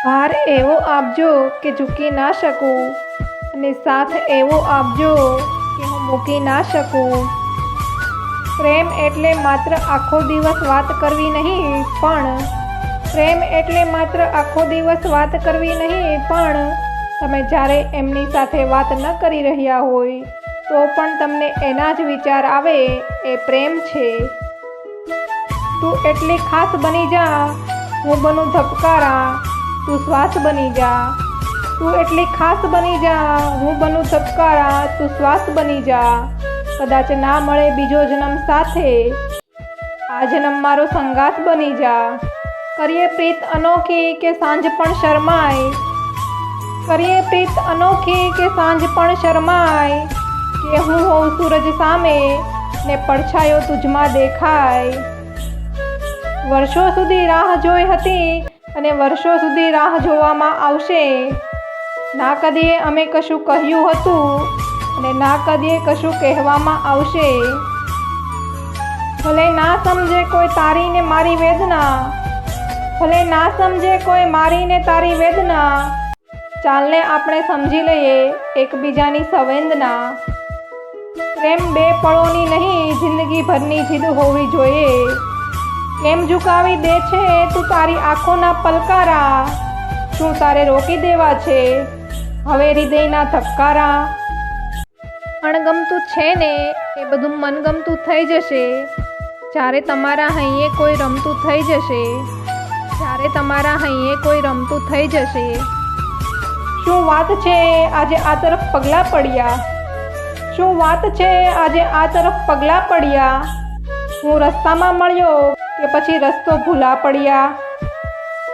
ભાર એવો આપજો કે ઝૂકી ના શકું, અને સાથ એવો આપજો કે હું મૂકી ના શકું. પ્રેમ એટલે માત્ર આખો દિવસ વાત કરવી નહીં, પણ પ્રેમ એટલે માત્ર આખો દિવસ વાત કરવી નહીં, પણ તમે જ્યારે એમની સાથે વાત ન કરી રહ્યા હોય તો પણ તમને એના જ વિચાર આવે, એ પ્રેમ છે. તું એટલી ખાસ બની જા, હું બનું ધબકારા, તું શ્વાસ બની જા. તું એટલી ખાસ બની જા, હું બનું ધબકારા, તું શ્વાસ બની જા. કદાચ ના મળે બીજો જન્મ સાથે, આ જન્મ મારો સંગાથ બની જા. કરીએ પ્રીત અનોખી કે સાંજ પણ શરમાય, કરીએ પ્રીત અનોખી કે સાંજ પણ શરમાય, કે હું હોઉં સૂરજ સામે ને પડછાયો તુજમાં દેખાય. વર્ષો સુધી રાહ જોઈ હતી અને વર્ષો સુધી રાહ જોવામાં આવશે. ના કદીએ અમે કશું કહ્યું હતું અને ના કદીએ કશું કહેવામાં આવશે. ભલે ના સમજે કોઈ તારી ને મારી વેદના, ભલે ના સમજે કોઈ મારી ને તારી વેદના, ચાલને આપણે સમજી લઈએ એકબીજાની સંવેદના. પ્રેમ બે પળોની નહીં, જિંદગી ભરની જીદ હોવી જોઈએ. કેમ ઝુકાવી દે છે તું તારી આંખોના પલકારા, શું તારે રોકી દેવા છે હવે હૃદયના ધબકારા. અણગમતું છે ને એ બધું મનગમતું થઈ જશે, જ્યારે તમારા હૈયે કોઈ રમતું થઈ જશે, જ્યારે તમારા હૈયે કોઈ રમતું થઈ જશે. શું વાત છે આજે આ તરફ પગલાં પડ્યા, શું વાત છે આજે આ તરફ પગલાં પડ્યા, હું રસ્તામાં મળ્યો કે પછી રસ્તો ભૂલા પડ્યા.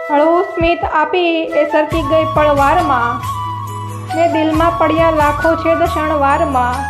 હળવું સ્મિત આપી એ સરકી ગઈ પળવારમાં, ને દિલમાં પડ્યા લાખો છેદ ક્ષણવારમાં.